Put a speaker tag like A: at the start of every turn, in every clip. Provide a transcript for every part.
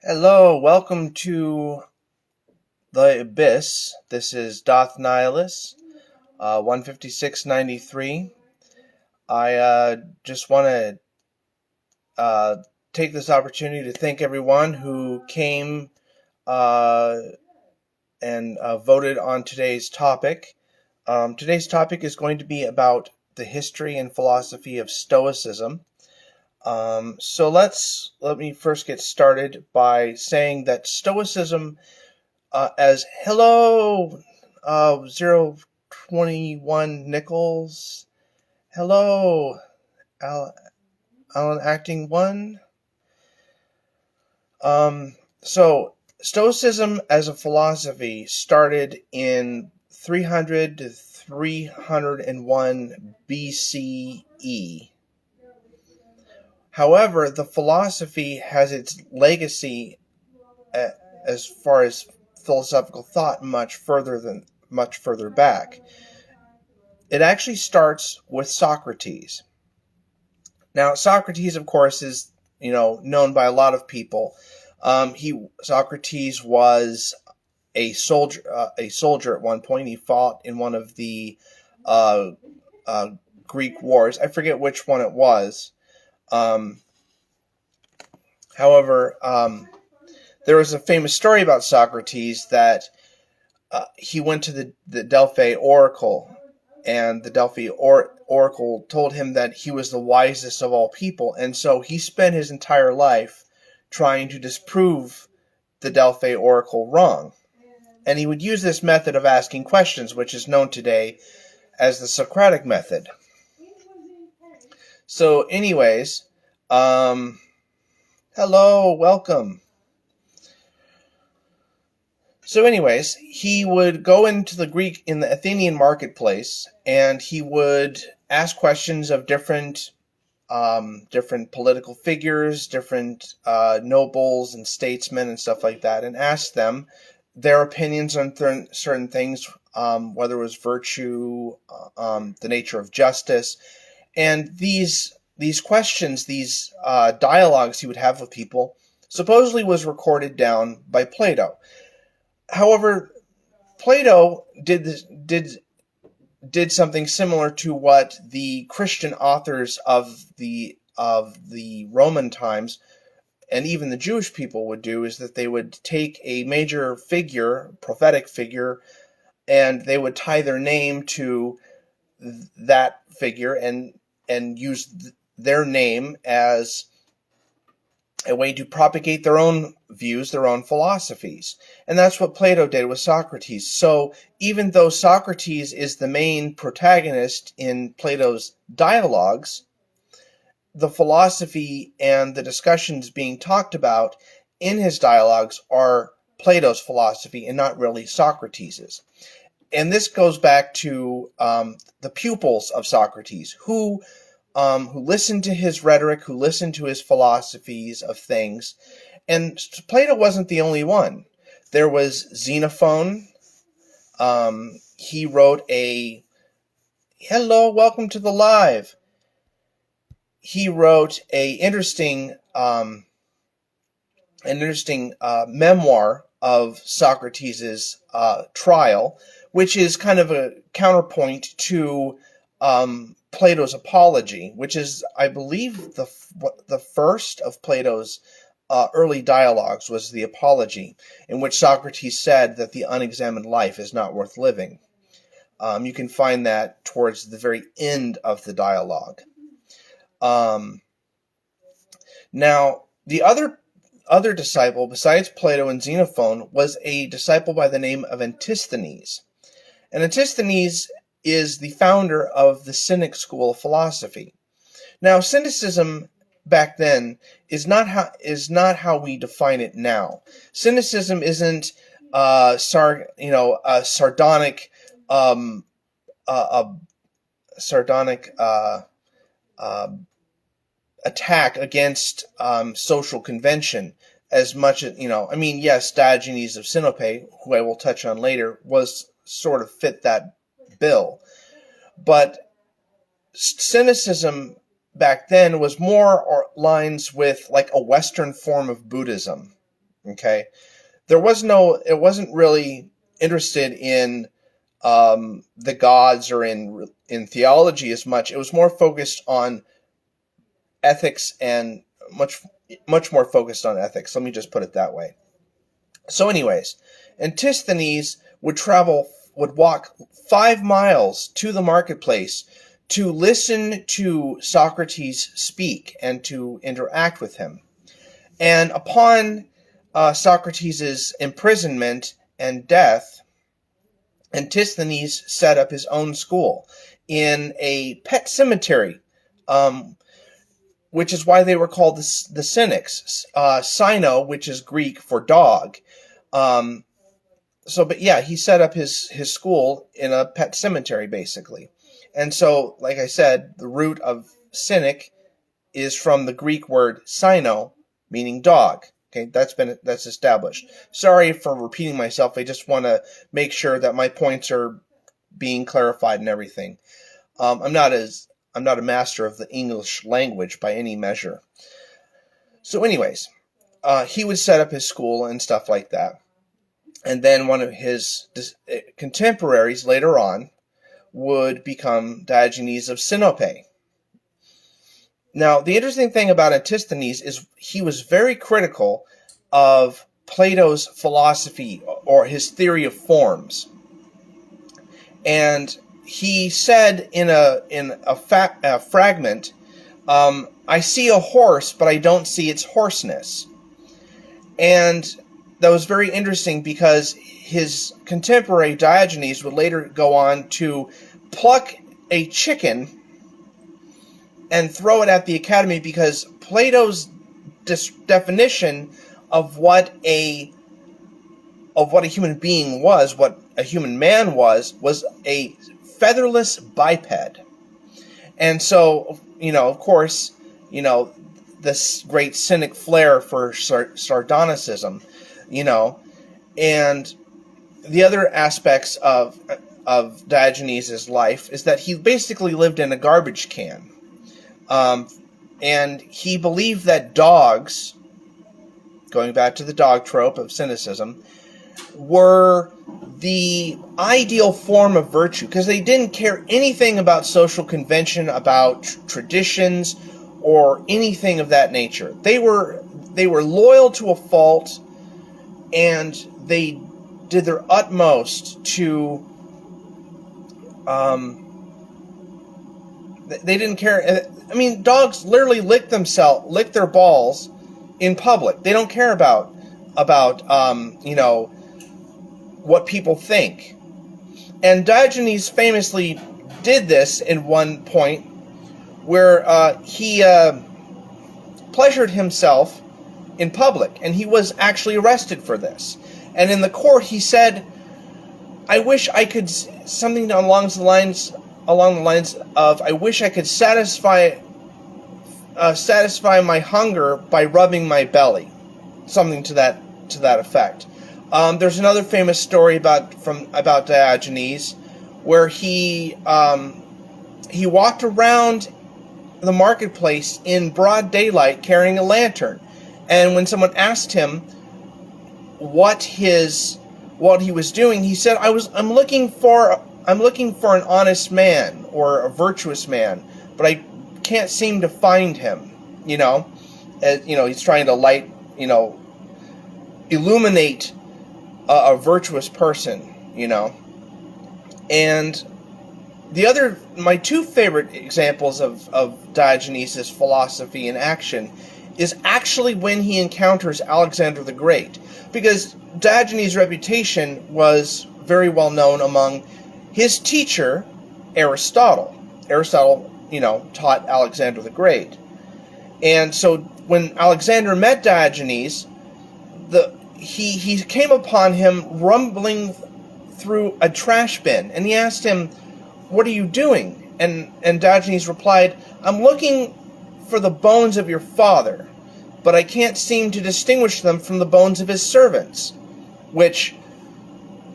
A: Hello, welcome to the Abyss. This is Doth Nihilus, 15693. I just want to take this opportunity to thank everyone who came uh, and voted on today's topic. Today's topic is going to be about the history and philosophy of Stoicism. So let me first get started by saying that Stoicism as hello 021 Nichols. Hello, Alan Acting 1. So Stoicism as a philosophy started in 300 to 301 BCE. However, the philosophy has its legacy as far as philosophical thought much further back. It actually starts with Socrates. Now, Socrates, of course, is known by a lot of people. Socrates was a soldier. A soldier at one point. He fought in one of the uh, Greek wars. I forget which one it was. However, there was a famous story about Socrates that he went to the Delphi Oracle, and the Delphi Oracle told him that he was the wisest of all people, and so he spent his entire life trying to disprove the Delphi Oracle wrong. And he would use this method of asking questions, which is known today as the Socratic method. So, anyways, hello, welcome. So anyways, he would go into the Athenian marketplace, and he would ask questions of different political figures, different nobles and statesmen and stuff like that, and ask them their opinions on certain things, whether it was virtue, the nature of justice, and these questions, these dialogues he would have with people, supposedly was recorded down by Plato. However, Plato did something similar to what the Christian authors of the Roman times and even the Jewish people would do, is that they would take a major figure, prophetic figure, and they would tie their name to that figure and use their name as a way to propagate their own views, their own philosophies. And that's what Plato did with Socrates. So even though Socrates is the main protagonist in Plato's dialogues, the philosophy and the discussions being talked about in his dialogues are Plato's philosophy and not really Socrates's. And this goes back to the pupils of Socrates, who listened to his rhetoric, who listened to his philosophies of things. And Plato wasn't the only one. There was Xenophon. He wrote hello, welcome to the live. He wrote an interesting memoir of Socrates' trial, which is kind of a counterpoint to Plato's Apology, which is, I believe, the first of Plato's early dialogues was the Apology, in which Socrates said that the unexamined life is not worth living. You can find that towards the very end of the dialogue. Now, the other disciple, besides Plato and Xenophon, was a disciple by the name of Antisthenes. And Antisthenes is the founder of the Cynic school of philosophy. Now, Cynicism back then is not how we define it now. Cynicism isn't a sardonic attack against social convention as much as, yes, Diogenes of Sinope, who I will touch on later, was sort of fit that bill. But cynicism back then was more or lines with like a Western form of Buddhism. Okay, it wasn't really interested in the gods or in theology as much. It was more focused on ethics and much more focused on ethics. Let me just put it that way. So, anyways, Antisthenes would walk 5 miles to the marketplace to listen to Socrates speak and to interact with him. And upon Socrates' imprisonment and death, Antisthenes set up his own school in a pet cemetery, which is why they were called the Cynics. Sino, which is Greek for dog. But yeah, he set up his school in a pet cemetery, basically. And so, like I said, the root of cynic is from the Greek word sino, meaning dog. Okay, that's established. Sorry for repeating myself. I just want to make sure that my points are being clarified and everything. I'm not a master of the English language by any measure. So, anyways, he would set up his school and stuff like that. And then one of his contemporaries later on would become Diogenes of Sinope. Now, the interesting thing about Antisthenes is he was very critical of Plato's philosophy or his theory of forms. And he said in a fragment, I see a horse, but I don't see its hoarseness. And that was very interesting because his contemporary Diogenes would later go on to pluck a chicken and throw it at the academy because Plato's definition of what a human being was, what a human man was a featherless biped. And so, of course, this great cynic flair for sardonicism, and the other aspects of Diogenes' life is that he basically lived in a garbage can. And he believed that dogs, going back to the dog trope of cynicism, were the ideal form of virtue because they didn't care anything about social convention, about traditions, or anything of that nature. They were loyal to a fault, and they did their utmost to they didn't care. I mean, dogs literally lick their balls in public. They don't care about what people think. And Diogenes famously did this in one point where he pleasured himself in public, and he was actually arrested for this. And in the court, he said, "I wish I could," something along the lines of, "I wish I could satisfy my hunger by rubbing my belly," something to that effect. There's another famous story about Diogenes where he walked around the marketplace in broad daylight carrying a lantern, and when someone asked him what he was doing, he said, I'm looking for an honest man or a virtuous man, but I can't seem to find him." He's trying to illuminate a virtuous person, And my two favorite examples of Diogenes' philosophy in action is actually when he encounters Alexander the Great, because Diogenes' reputation was very well known among his teacher, Aristotle. Aristotle, taught Alexander the Great. And so when Alexander met Diogenes, he came upon him rumbling through a trash bin, and he asked him, "What are you doing?" And Diogenes replied, "I'm looking for the bones of your father, but I can't seem to distinguish them from the bones of his servants," which,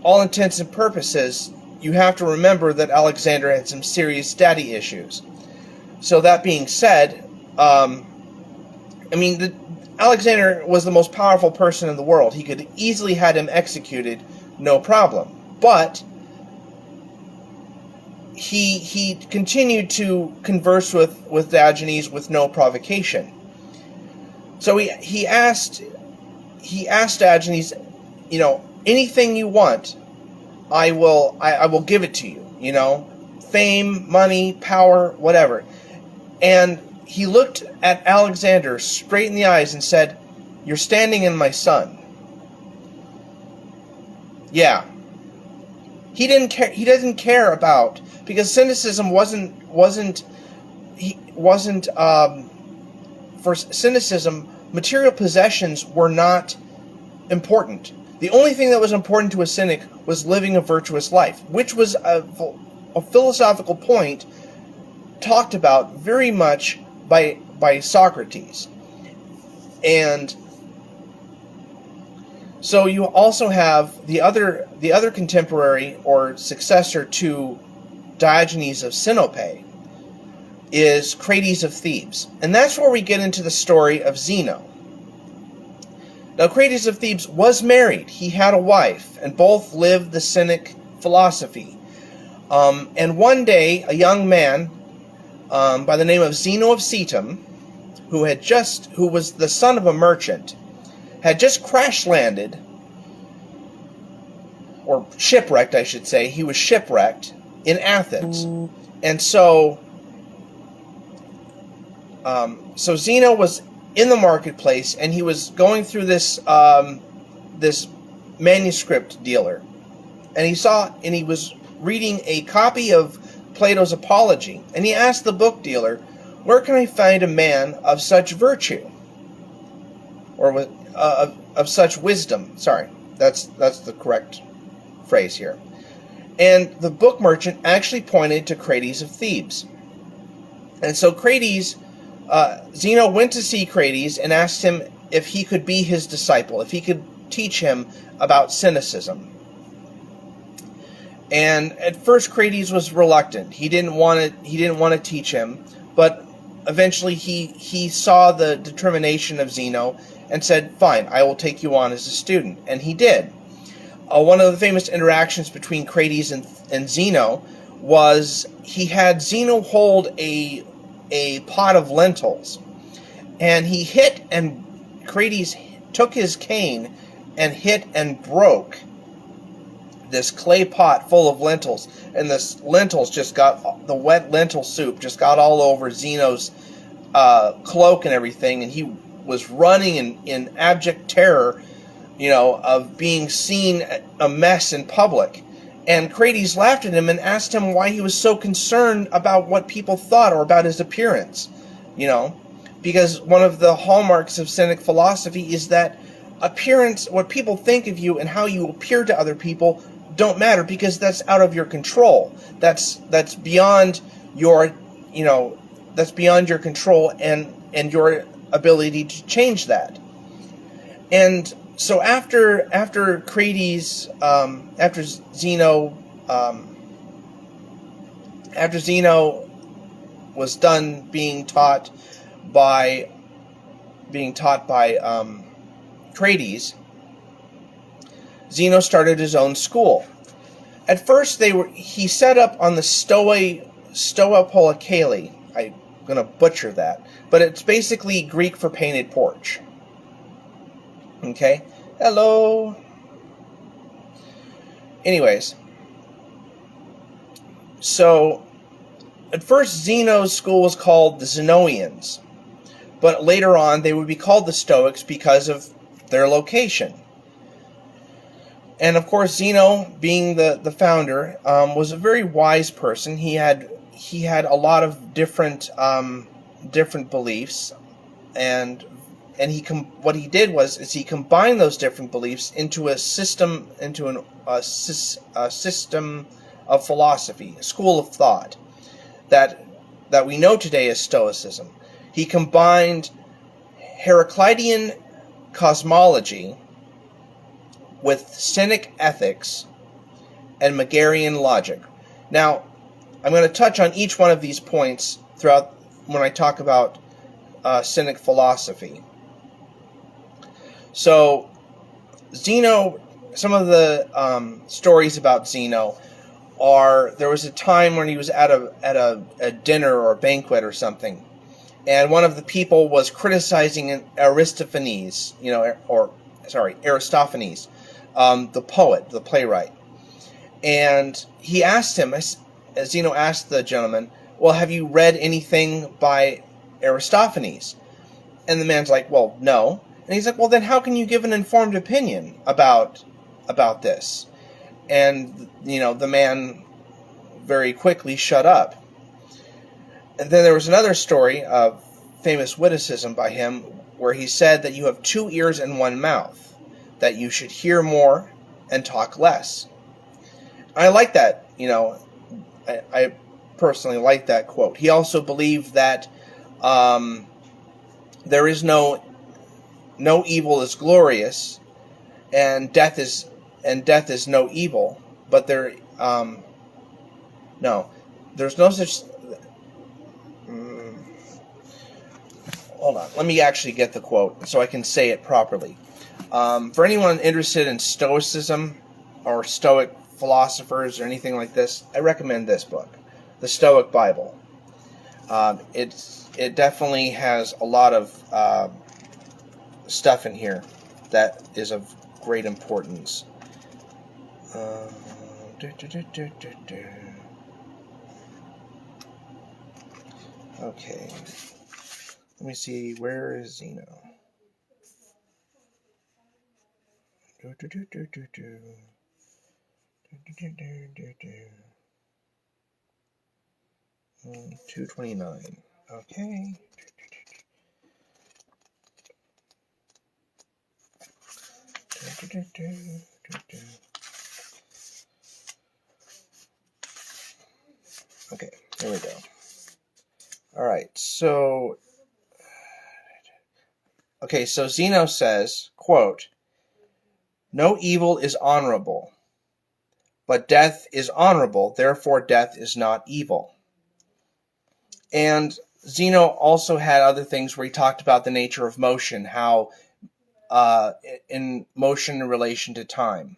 A: all intents and purposes, you have to remember that Alexander had some serious daddy issues. So that being said, Alexander was the most powerful person in the world. He could easily had him executed, no problem. But he continued to converse with Diogenes with no provocation. So he asked Diogenes, anything you want, I will give it to you. Fame, money, power, whatever. And he looked at Alexander straight in the eyes and said, "You're standing in my sun." Yeah. He didn't care. He doesn't care about, because cynicism wasn't for cynicism, material possessions were not important. The only thing that was important to a cynic was living a virtuous life, which was a philosophical point talked about very much by Socrates. And so you also have the other contemporary or successor to Diogenes of Sinope is Crates of Thebes. And that's where we get into the story of Zeno. Now, Crates of Thebes was married. He had a wife, and both lived the Cynic philosophy. And one day, a young man by the name of Zeno of Cetum, who was the son of a merchant, had just crash landed, or shipwrecked, I should say. He was shipwrecked in Athens. And so Zeno was in the marketplace, and he was going through this manuscript dealer, and he was reading a copy of Plato's Apology, and he asked the book dealer, "Where can I find a man of such virtue, or of such wisdom?" Sorry, that's the correct phrase here. And the book merchant actually pointed to Crates of Thebes. And so Zeno went to see Crates and asked him if he could be his disciple, if he could teach him about cynicism. And at first Crates was reluctant. He didn't want to teach him, but eventually he saw the determination of Zeno and said, "Fine, I will take you on as a student." And he did. One of the famous interactions between Crates and Zeno was he had Zeno hold a pot of lentils, and he hit, and Crates took his cane and hit and broke this clay pot full of lentils, and the wet lentil soup just got all over Zeno's cloak and everything, and he was running in abject terror, of being seen a mess in public. And Crates laughed at him and asked him why he was so concerned about what people thought or about his appearance, because one of the hallmarks of Cynic philosophy is that appearance, what people think of you and how you appear to other people, don't matter, because that's out of your control. That's beyond your that's beyond your control and your ability to change that. And so after Crates, after Zeno was done being taught by Crates, Zeno started his own school. At first, he set up on the Stoa Polykale. I'm going to butcher that, but it's basically Greek for painted porch. Okay? Hello. Anyways, so at first Zeno's school was called the Zenoians, but later on they would be called the Stoics because of their location. And of course, Zeno, being the founder, was a very wise person. He had a lot of different beliefs, and what he did was he combined those different beliefs into a system, a system of philosophy, a school of thought that we know today as Stoicism. He combined Heraclitean cosmology with Cynic ethics and Megarian logic. Now, I'm going to touch on each one of these points throughout when I talk about Cynic philosophy. So Zeno, some of the stories about Zeno are, there was a time when he was at a dinner or a banquet or something, and one of the people was criticizing Aristophanes, Aristophanes, the poet, the playwright, and he asked him, Zeno asked the gentleman, "Well, have you read anything by Aristophanes?" And the man's like, "Well, no." And he's like, "Well, then how can you give an informed opinion about this?" And the man very quickly shut up. And then there was another story of famous witticism by him where he said that you have 2 ears and 1 mouth, that you should hear more and talk less. I like that, I personally like that quote. He also believed that there is no evil is glorious, and death is no evil, but there's no such. Hold on, let me actually get the quote so I can say it properly. For anyone interested in Stoicism or Stoic philosophers or anything like this, I recommend this book, The Stoic Bible. It definitely has a lot of stuff in here that is of great importance. Okay, let me see, where is Zeno? 229. Okay. Okay, here we go. Alright, so Zeno says, quote, "No evil is honorable, but death is honorable, therefore death is not evil." And Zeno also had other things where he talked about the nature of motion, how in motion in relation to time,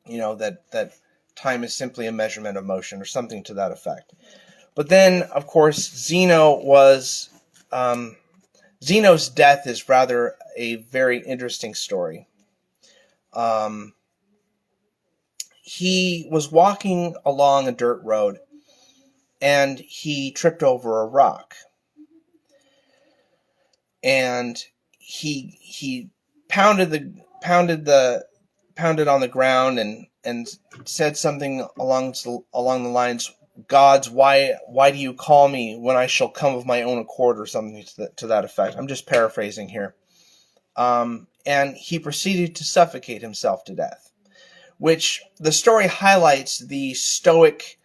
A: that time is simply a measurement of motion or something to that effect. But then, of course, Zeno's death is rather a very interesting story. He was walking along a dirt road, and he tripped over a rock, and he pounded on the ground and said something along the lines, "Gods, why do you call me when I shall come of my own accord," or something to that effect. I'm just paraphrasing here. And he proceeded to suffocate himself to death, which the story highlights the Stoic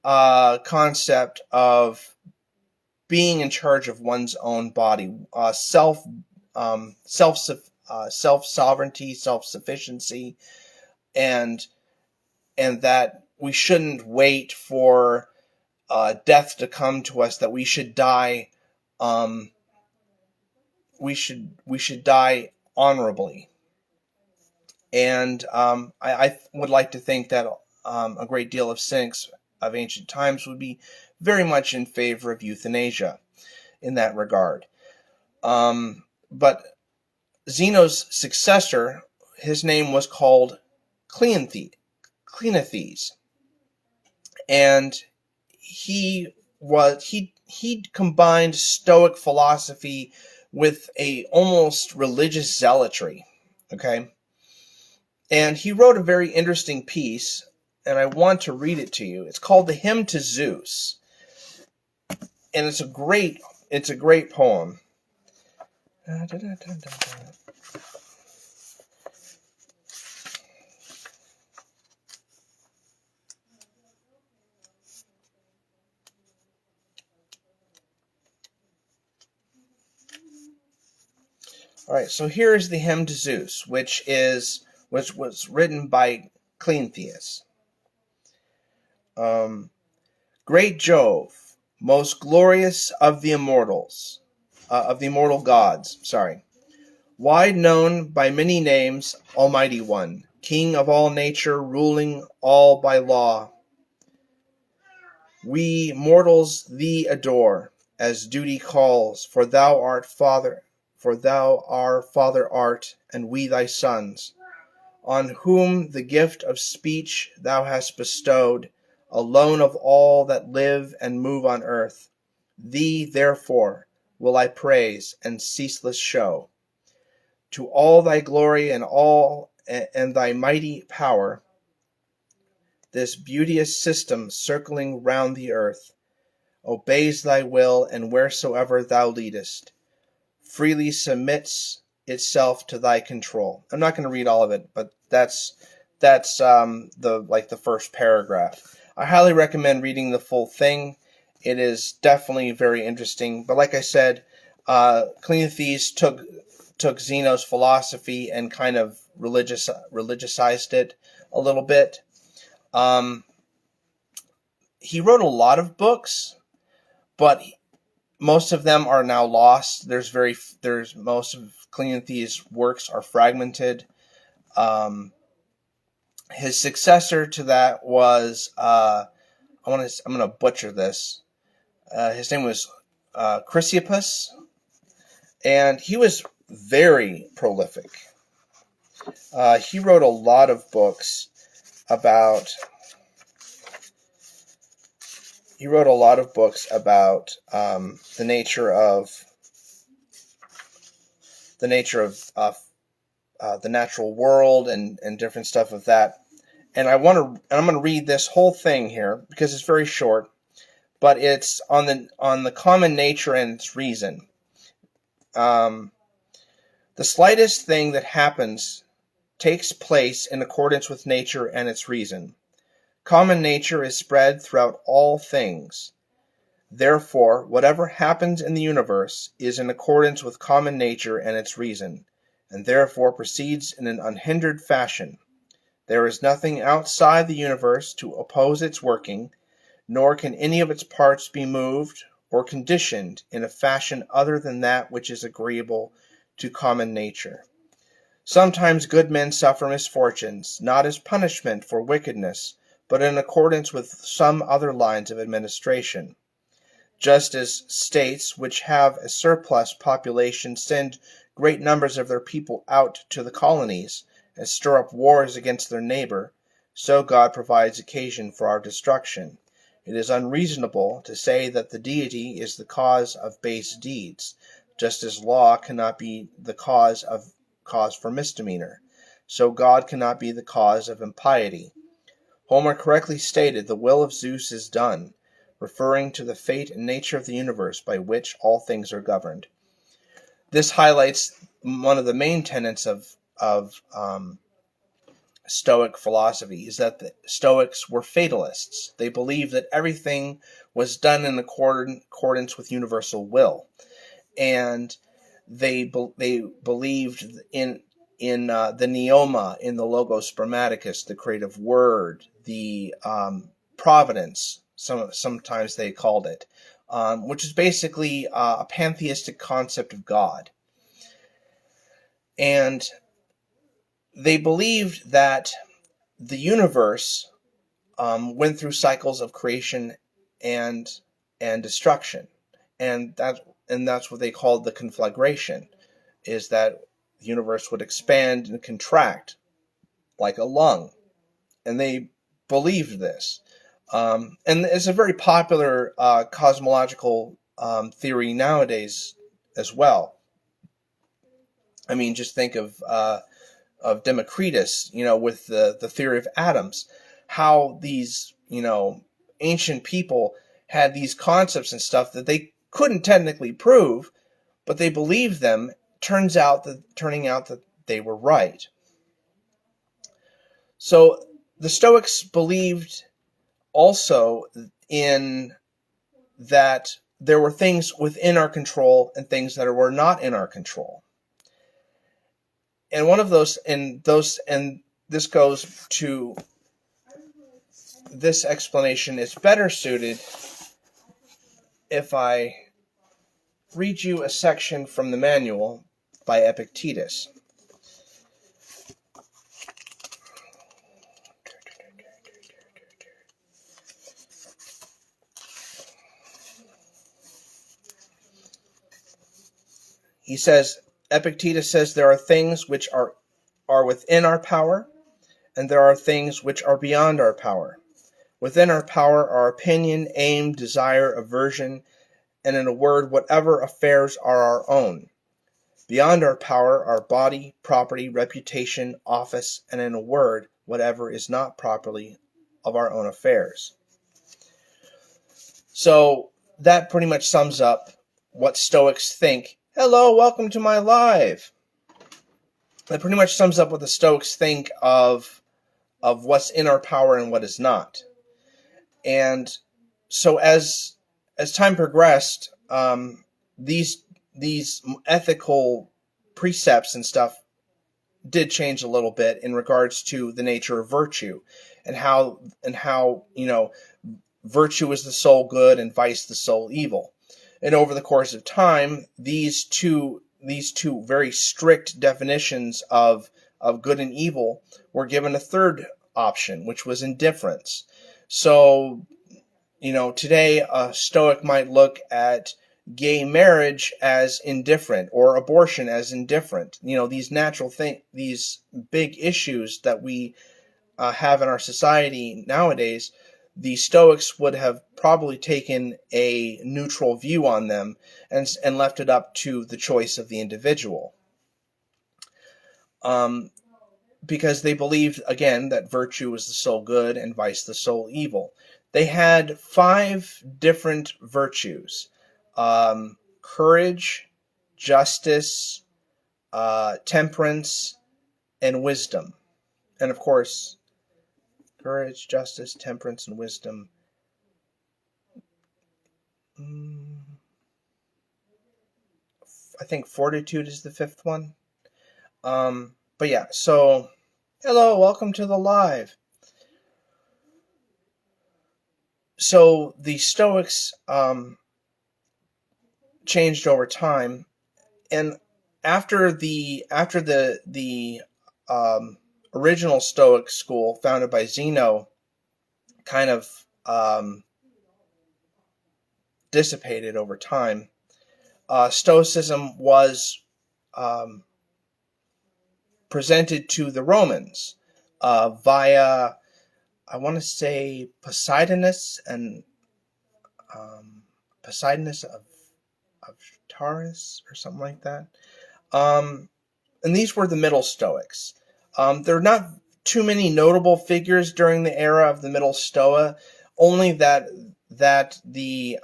A: concept of being in charge of one's own body, self-sovereignty, self-sufficiency, and that we shouldn't wait for death to come to us, that we should die. We should die honorably. And I would like to think that a great deal of cynics of ancient times would be very much in favor of euthanasia in that regard. But Zeno's successor, his name was called Cleanthes, and he combined Stoic philosophy with a almost religious zealotry. Okay. And he wrote a very interesting piece, and I want to read it to you. It's called "The Hymn to Zeus," and it's a great poem. All right, so here is the Hymn to Zeus, which was written by Cleanthes. Great Jove, most glorious of the immortal gods, Wide known by many names, Almighty One, King of all nature, ruling all by law. We mortals thee adore, as duty calls, for thou our Father art, and we thy sons, on whom the gift of speech thou hast bestowed, alone of all that live and move on earth. Thee, therefore, will I praise and ceaseless show. To all thy glory and thy mighty power, this beauteous system circling round the earth obeys thy will, and wheresoever thou leadest, freely submits itself to thy control. I'm not going to read all of it, but that's the first paragraph. I highly recommend reading the full thing. It is definitely very interesting. But like I said, Cleanthes took Zeno's philosophy and kind of religiousized it a little bit. He wrote a lot of books, but most of them are now lost. There's most of Cleanthes' works are fragmented. His successor to that was I'm gonna butcher this. His name was Chrysopous, and he was very prolific. He wrote a lot of books about the nature of the natural world and different stuff of that. And I'm going to read this whole thing here because it's very short, but it's on the common nature and its reason. The slightest thing that happens takes place in accordance with nature and its reason. Common nature is spread throughout all things. Therefore, whatever happens in the universe is in accordance with common nature and its reason, and therefore proceeds in an unhindered fashion. There is nothing outside the universe to oppose its working, nor can any of its parts be moved or conditioned in a fashion other than that which is agreeable to common nature. Sometimes good men suffer misfortunes, not as punishment for wickedness, but in accordance with some other lines of administration. Just as states which have a surplus population send great numbers of their people out to the colonies, and stir up wars against their neighbor, so God provides occasion for our destruction. It is unreasonable to say that the deity is the cause of base deeds, just as law cannot be the cause for misdemeanor, so God cannot be the cause of impiety. Homer correctly stated, "The will of Zeus is done," referring to the fate and nature of the universe by which all things are governed. This highlights one of the main tenets of Stoic philosophy, is that the Stoics were fatalists. They believed that everything was done in accordance with universal will, and they believed in the neoma, in the logos spermaticus, the creative word, the providence. Sometimes they called it, which is basically a pantheistic concept of God. And they believed that the universe went through cycles of creation and destruction, and that's what they called the conflagration, is that the universe would expand and contract like a lung, and they believed this. And it's a very popular cosmological theory nowadays as well. I mean, just think of Democritus, with the theory of atoms, how these, ancient people had these concepts and stuff that they couldn't technically prove, but they believed them, turning out that they were right. So the Stoics believed also in that there were things within our control and things that were not in our control. And one of those, and this goes to, this explanation is better suited if I read you a section from the manual by Epictetus. He says, Epictetus says, there are things which are within our power, and there are things which are beyond our power. Within our power are opinion, aim, desire, aversion, and in a word, whatever affairs are our own. Beyond our power are body, property, reputation, office, and in a word, whatever is not properly of our own affairs. So that pretty much sums up what Stoics think. Hello, welcome to my live. That pretty much sums up what the Stoics think of what's in our power and what is not. And so as time progressed, these ethical precepts and stuff did change a little bit in regards to the nature of virtue and how virtue is the sole good and vice the sole evil. And over the course of time, these two very strict definitions of good and evil were given a third option, which was indifference. So, today a Stoic might look at gay marriage as indifferent or abortion as indifferent. These natural things, these big issues that we have in our society nowadays, the Stoics would have probably taken a neutral view on them and left it up to the choice of the individual. Because they believed, again, that virtue was the sole good and vice the sole evil. They had 5 different virtues: courage, justice, temperance, and wisdom. And of course, courage, justice, temperance, and wisdom. I think fortitude is the 5th one. But yeah, so hello, welcome to the live. So the Stoics changed over time, and after the original Stoic school founded by Zeno kind of dissipated over time, Stoicism was presented to the Romans via, I want to say, Poseidonus and Poseidonus of Taurus or something like that. And these were the Middle Stoics. There are not too many notable figures during the era of the Middle Stoa, only that the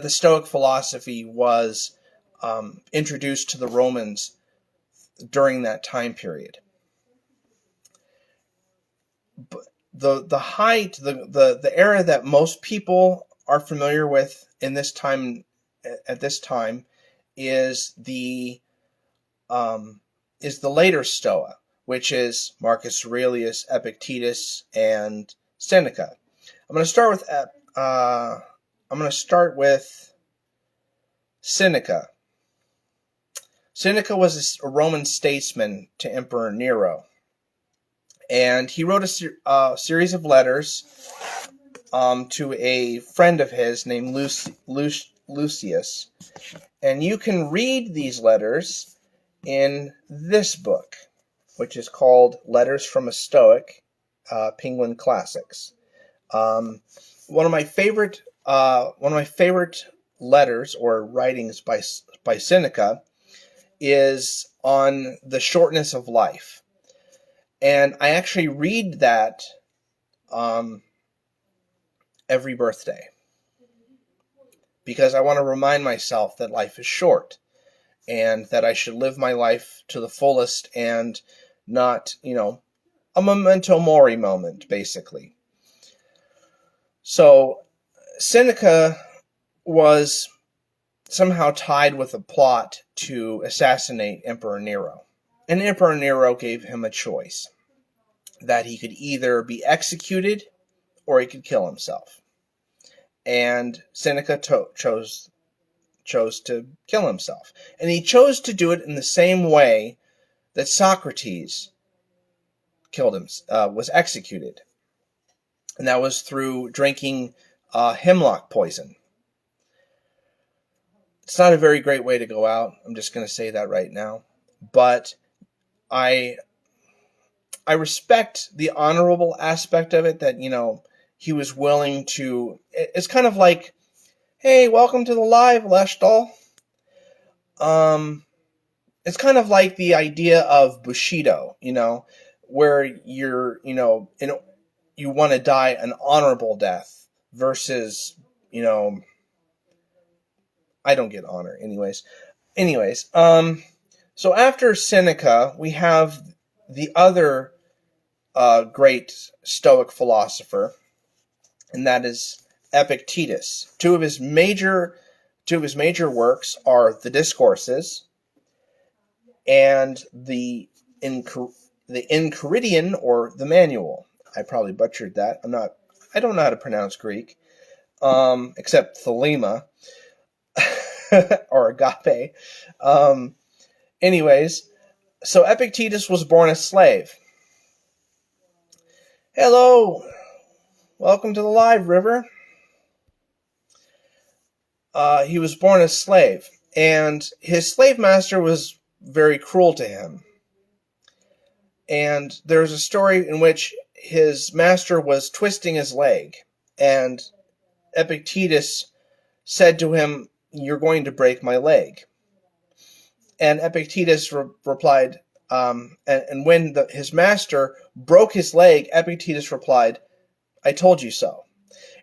A: Stoic philosophy was introduced to the Romans during that time period. But the era that most people are familiar with at this time is the later Stoa, which is Marcus Aurelius, Epictetus, and Seneca. I'm going to start with Seneca. Seneca was a Roman statesman to Emperor Nero, and he wrote a series of letters to a friend of his named Lucius, and you can read these letters in this book, which is called Letters from a Stoic, Penguin Classics. One of my favorite letters or writings by Seneca is on the shortness of life, and I actually read that every birthday because I want to remind myself that life is short and that I should live my life to the fullest and not, a memento mori moment, basically. So Seneca was somehow tied with a plot to assassinate Emperor Nero. And Emperor Nero gave him a choice, that he could either be executed or he could kill himself. And Seneca chose chose to kill himself. And he chose to do it in the same way that Socrates was executed. And that was through drinking hemlock poison. It's not a very great way to go out. I'm just going to say that right now. But I respect the honorable aspect of it, that, he was willing to. It's kind of like, hey, welcome to the live, Leshtal. It's kind of like the idea of Bushido, where you're, you want to die an honorable death versus, I don't get honor anyways. So after Seneca, we have the other great Stoic philosopher, and that is Epictetus. Two of his major works are the Discourses and the Enchiridion, or the Manual. I probably butchered that. I don't know how to pronounce Greek, except thelema or agape. Anyways, so Epictetus was born a slave. Hello, welcome to the live, River. He was born a slave, and his slave master was very cruel to him. And there's a story in which his master was twisting his leg, and Epictetus said to him, "You're going to break my leg." And Epictetus replied, and when his master broke his leg, Epictetus replied, "I told you so."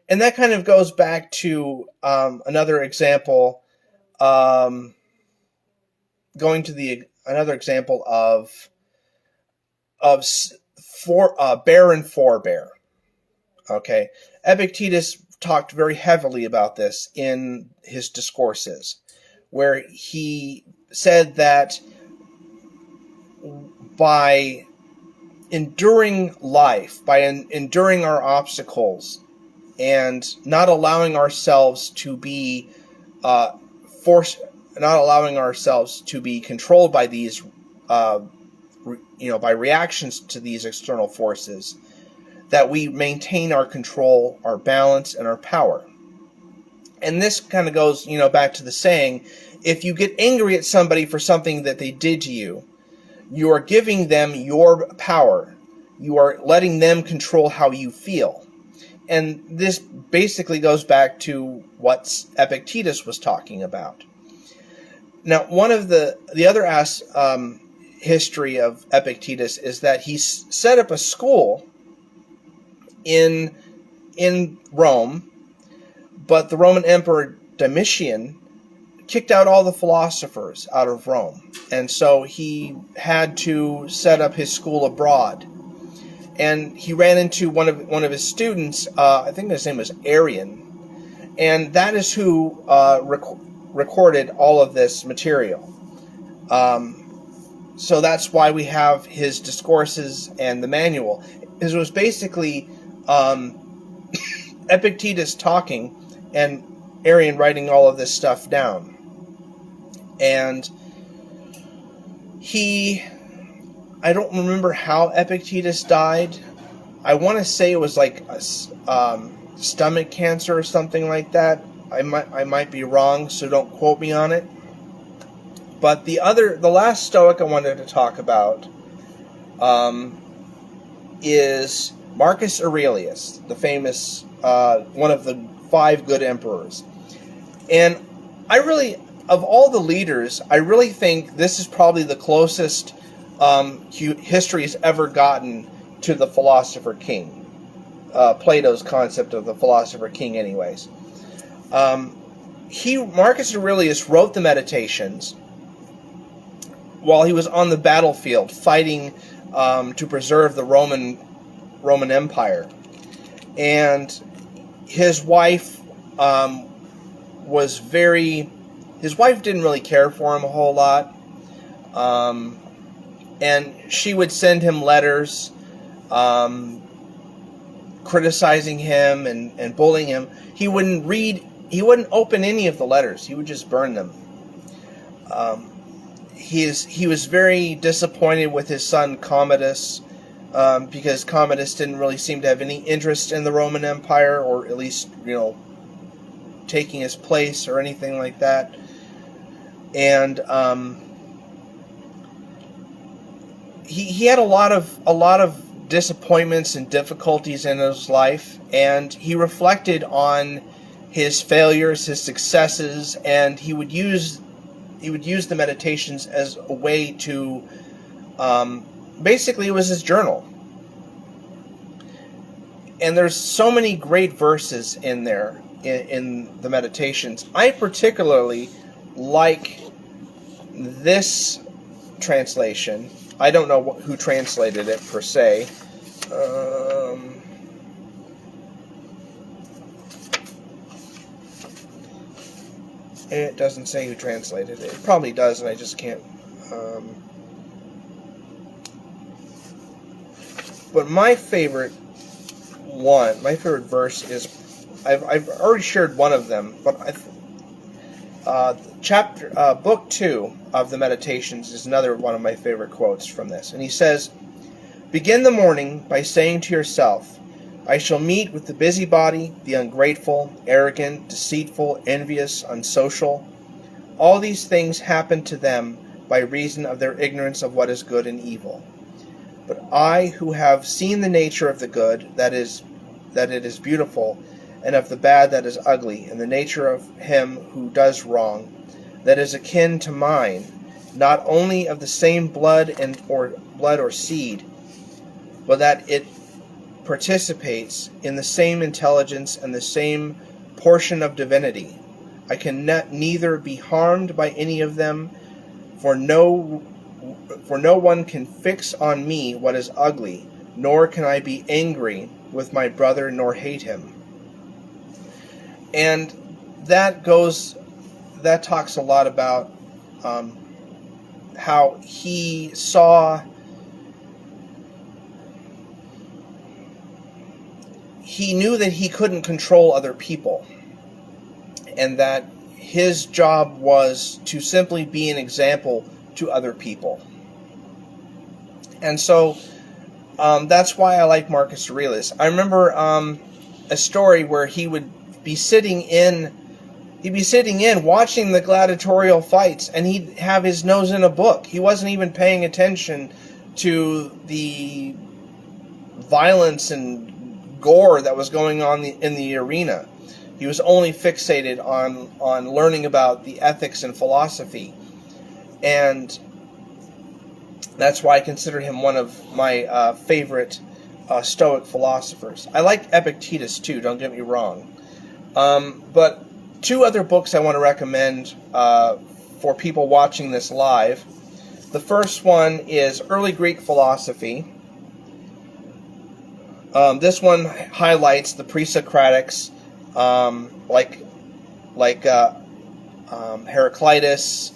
A: And that kind of goes back to another example, another example of bear and forebear. Okay, Epictetus talked very heavily about this in his Discourses, where he said that by enduring life, by enduring our obstacles, and not allowing ourselves to be not allowing ourselves to be controlled by these, by reactions to these external forces, that we maintain our control, our balance, and our power. And this kind of goes, back to the saying, if you get angry at somebody for something that they did to you, you are giving them your power. You are letting them control how you feel. And this basically goes back to what Epictetus was talking about. Now, one of the other history of Epictetus is that he set up a school in Rome, but the Roman Emperor Domitian kicked out all the philosophers out of Rome, and so he had to set up his school abroad. And he ran into one of his students. I think his name was Arrian, and that is who recorded all of this material. So that's why we have his Discourses and the Manual. It was basically Epictetus talking and Arrian writing all of this stuff down. And I don't remember how Epictetus died. I want to say it was like a stomach cancer or something like that. I might be wrong, so don't quote me on it. But the last Stoic I wanted to talk about is Marcus Aurelius, the famous one of the 5 good emperors. And of all the leaders, I really think this is probably the closest history has ever gotten to the philosopher king. Plato's concept of the philosopher king, anyways. Marcus Aurelius wrote the Meditations while he was on the battlefield fighting to preserve the Roman Empire. And his wife his wife didn't really care for him a whole lot. And she would send him letters criticizing him and bullying him. He wouldn't read he wouldn't open any of the letters. He would just burn them. He was very disappointed with his son Commodus, because Commodus didn't really seem to have any interest in the Roman Empire, or at least, taking his place or anything like that. And he had a lot of disappointments and difficulties in his life, and he reflected on his failures, his successes, and he would use the meditations as a way to, basically it was his journal. And there's so many great verses in there, in the meditations. I particularly like this translation. I don't know who translated it per se. It doesn't say who translated it. It probably does, and I just can't. But my favorite verse is, I've already shared one of them, but book 2 of the Meditations is another one of my favorite quotes from this. And he says, "Begin the morning by saying to yourself, I shall meet with the busybody, the ungrateful, arrogant, deceitful, envious, unsocial. All these things happen to them by reason of their ignorance of what is good and evil. But I, who have seen the nature of the good, that it is beautiful, and of the bad that is ugly, and the nature of him who does wrong, that is akin to mine, not only of the same blood or seed, but that it participates in the same intelligence and the same portion of divinity. I can neither be harmed by any of them, for no one can fix on me what is ugly, nor can I be angry with my brother nor hate him." And that talks a lot about how he knew that he couldn't control other people, and that his job was to simply be an example to other people. And so that's why I like Marcus Aurelius. I remember a story where he would be sitting in watching the gladiatorial fights, and he'd have his nose in a book. He wasn't even paying attention to the violence and gore that was going on in the arena. He was only fixated on learning about the ethics and philosophy. And that's why I consider him one of my favorite Stoic philosophers. I like Epictetus too, don't get me wrong. But 2 other books I want to recommend for people watching this live. The first one is Early Greek Philosophy. This one highlights the pre-Socratics, like Heraclitus,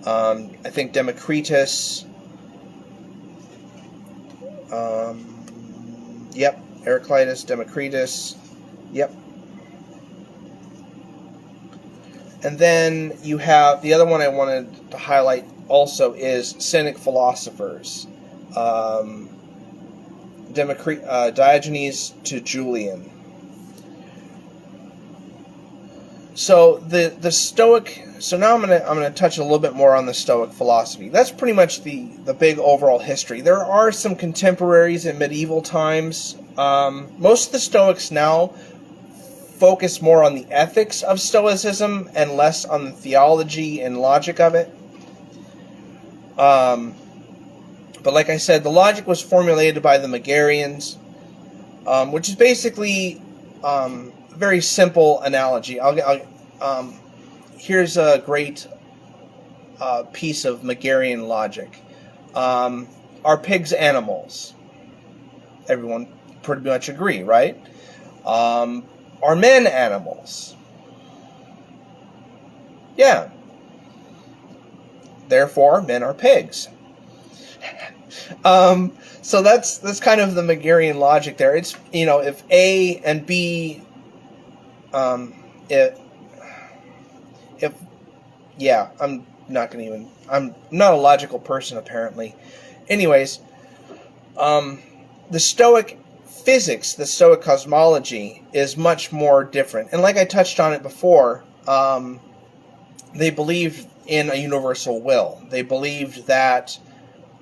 A: I think Democritus. Heraclitus, Democritus. Yep. And then you have the other one I wanted to highlight also is Cynic Philosophers. Diogenes to Julian. So the Stoic. So now I'm gonna touch a little bit more on the Stoic philosophy. That's pretty much the big overall history. There are some contemporaries in medieval times. Most of the Stoics now focus more on the ethics of Stoicism and less on the theology and logic of it. But like I said, the logic was formulated by the Megarians, which is basically a very simple analogy. Here's a great piece of Megarian logic. Are pigs animals? Everyone pretty much agree, right? Are men animals? Yeah. Therefore, men are pigs. So that's kind of the Megarian logic there. It's, if A and B, I'm not a logical person apparently. Anyways, the Stoic physics, the Stoic cosmology is much more different. And like I touched on it before, they believed in a universal will. They believed that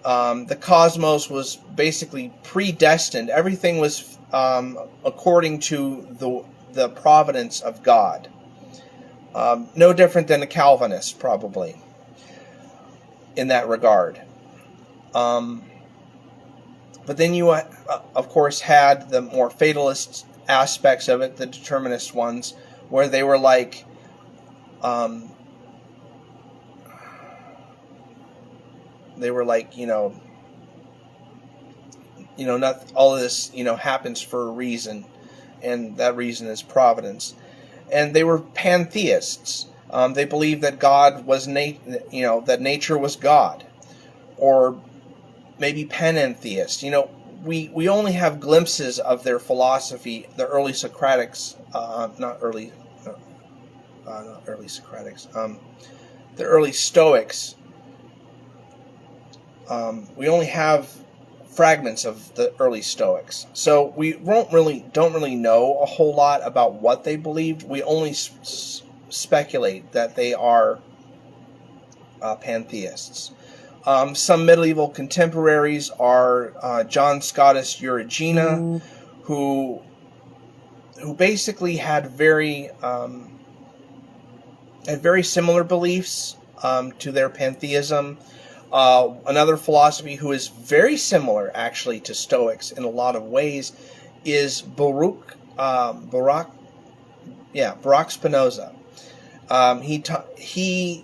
A: the cosmos was basically predestined. Everything was according to the providence of God. No different than a Calvinist, probably, in that regard. But then you, of course, had the more fatalist aspects of it, the determinist ones, where they were like, not all of this, happens for a reason, and that reason is providence. And they were pantheists. They believed that God was that nature was God, or maybe panentheist. We only have glimpses of their philosophy. The early Socratics, not early Socratics. The early Stoics. We only have fragments of the early Stoics, so we don't really know a whole lot about what they believed. We only speculate that they are pantheists. Some medieval contemporaries are John Scotus Eurygena, who basically had very similar beliefs to their pantheism. Another philosophy who is very similar, actually, to Stoics in a lot of ways is Baruch Spinoza. He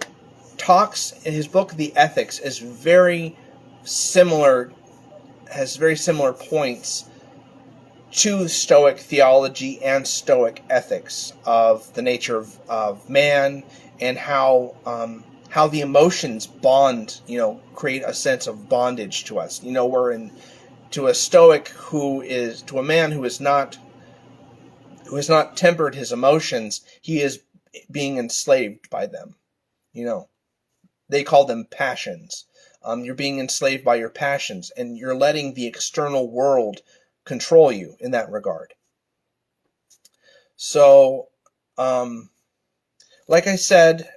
A: talks in his book, The Ethics, is very similar, has very similar points to Stoic theology and Stoic ethics of the nature of man, and how the emotions bond, create a sense of bondage to us. To a Stoic to a man who has not tempered his emotions, he is being enslaved by them. They call them passions. You're being enslaved by your passions, and you're letting the external world control you in that regard. So, like I said,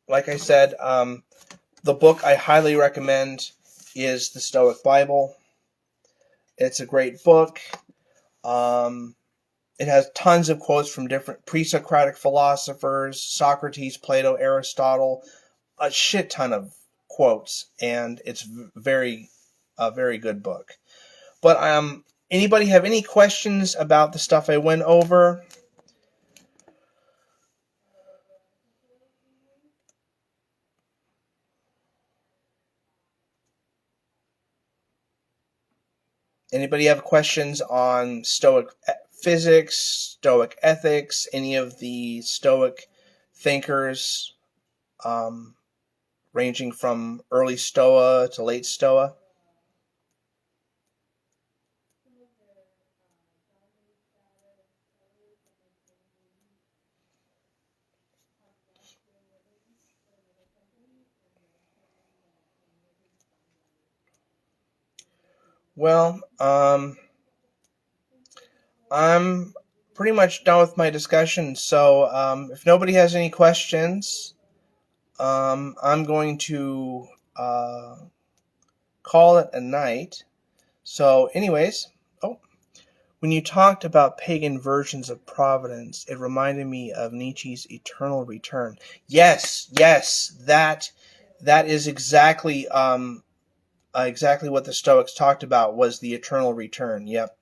A: the book I highly recommend is the Stoic Bible. It's a great book. It has tons of quotes from different pre-Socratic philosophers, Socrates, Plato, Aristotle, a shit ton of quotes, and it's a very good book. But anybody have any questions about the stuff I went over? Anybody have questions on Stoic physics, Stoic ethics, any of the Stoic thinkers, ranging from early Stoa to late Stoa? Well, I'm pretty much done with my discussion, so if nobody has any questions, I'm going to call it a night. So, anyways, when you talked about pagan versions of providence, it reminded me of Nietzsche's eternal return. Yes, that is exactly what the Stoics talked about, was the eternal return. Yep.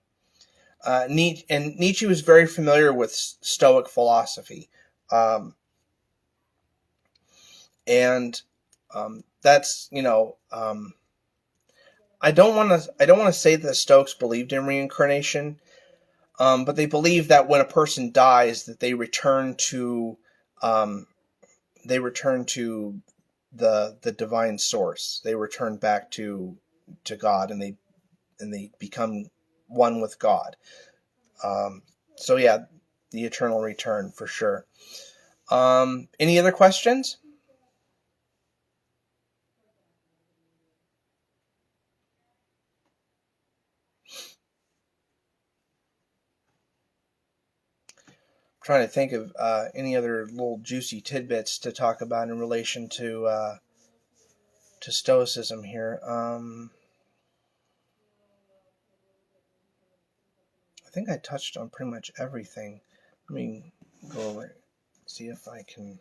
A: Nietzsche was very familiar with Stoic philosophy, and that's I don't want to say that the Stoics believed in reincarnation, but they believe that when a person dies, that they return to the divine source. They return back to God, and they become one with God. So yeah, the eternal return for sure. Any other questions? I'm trying to think of any other little juicy tidbits to talk about in relation to Stoicism here. I think I touched on pretty much everything. Let me go over, see if I can.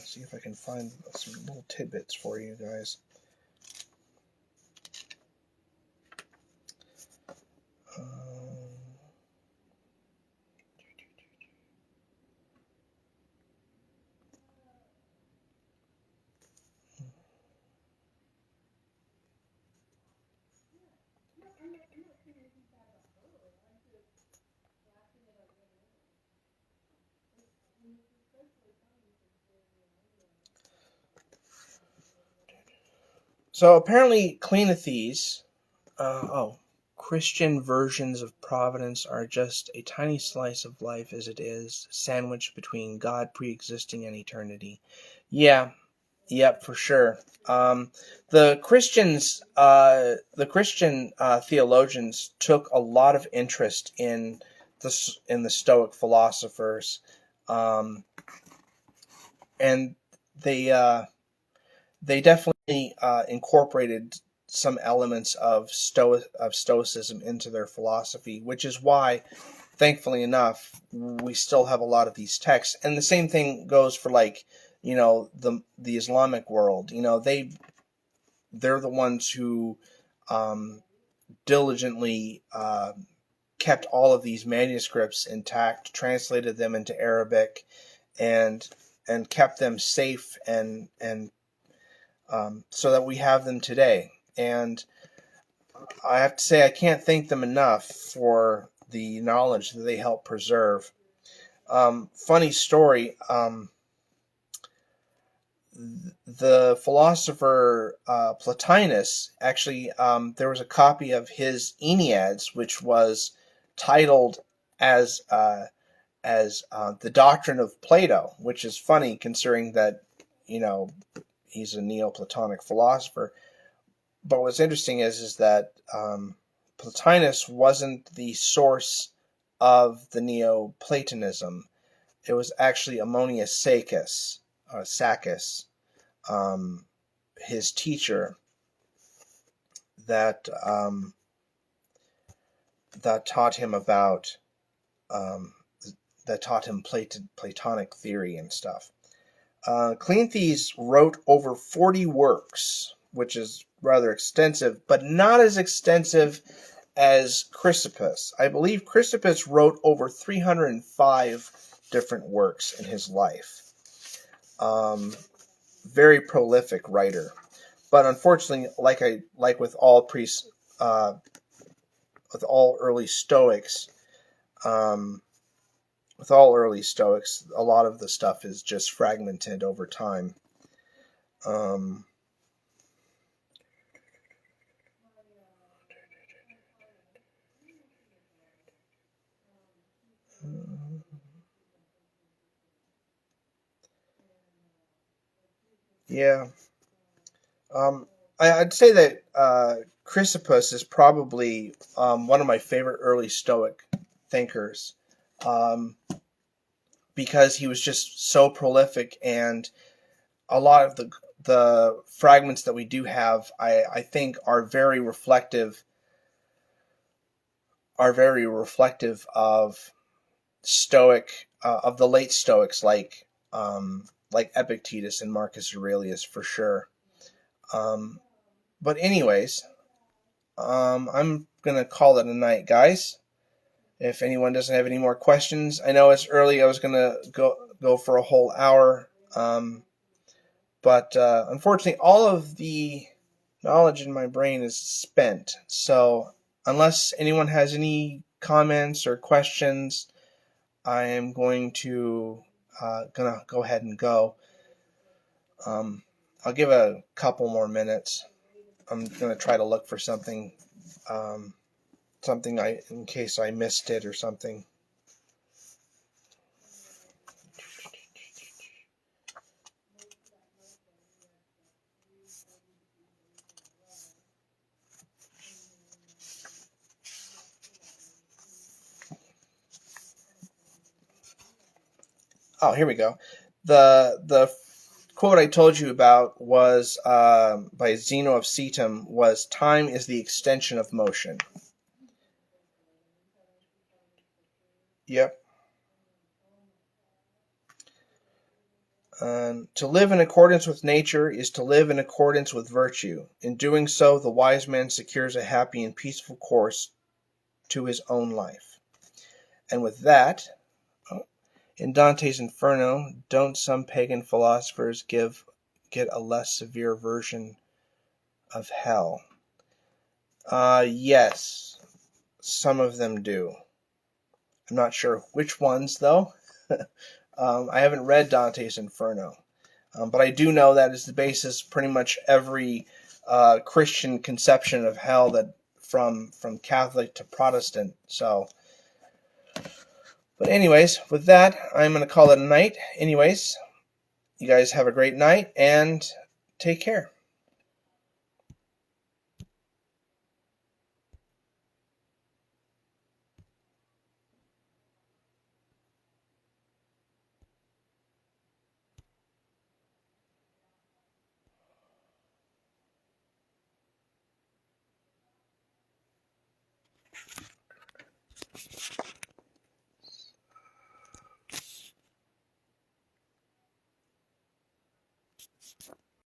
A: See if I can find some little tidbits for you guys. So apparently Cleanthes, Christian versions of providence are just a tiny slice of life as it is, sandwiched between God pre-existing and eternity. Yeah, yep, for sure. The Christian theologians took a lot of interest in the Stoic philosophers, and they definitely incorporated some elements of Stoicism into their philosophy, which is why, thankfully enough, we still have a lot of these texts. And the same thing goes for the Islamic world. They're the ones who diligently kept all of these manuscripts intact, translated them into Arabic, and kept them safe and so that we have them today. And I have to say I can't thank them enough for the knowledge that they help preserve. Funny story. The philosopher Plotinus, actually, there was a copy of his Enneads, which was titled as the Doctrine of Plato, which is funny considering that he's a Neoplatonic philosopher. But what's interesting is that Plotinus wasn't the source of the Neoplatonism. It was actually Ammonius Saccus, his teacher, that that taught him about that taught him Platonic theory and stuff. Cleanthes wrote over 40 works, which is rather extensive, but not as extensive as Chrysopous. I believe Chrysopous wrote over 305 different works in his life. Very prolific writer, but unfortunately, like with all early Stoics, a lot of the stuff is just fragmented over time. Yeah. I'd say that Chrysopous is probably one of my favorite early Stoic thinkers, because he was just so prolific, and a lot of the fragments that we do have, I think, are very reflective of Stoic of the late Stoics, like Epictetus and Marcus Aurelius for sure. But anyways, I'm gonna call it a night, guys. If anyone doesn't have any more questions, I know it's early. I was gonna go for a whole hour, but unfortunately, all of the knowledge in my brain is spent. So unless anyone has any comments or questions, I am going to gonna go ahead and go. I'll give a couple more minutes. I'm gonna try to look for something, in case I missed it or something. Oh, here we go. The quote I told you about was by Zeno of Cetum, was time is the extension of motion. Yep. To live in accordance with nature is to live in accordance with virtue. In doing so, the wise man secures a happy and peaceful course to his own life. And with that, in Dante's Inferno, don't some pagan philosophers get a less severe version of hell? Yes, some of them do. I'm not sure which ones, though. I haven't read Dante's Inferno. But I do know that is the basis pretty much every Christian conception of hell, that from Catholic to Protestant. So, but anyways, with that, I'm going to call it a night. Anyways, you guys have a great night and take care.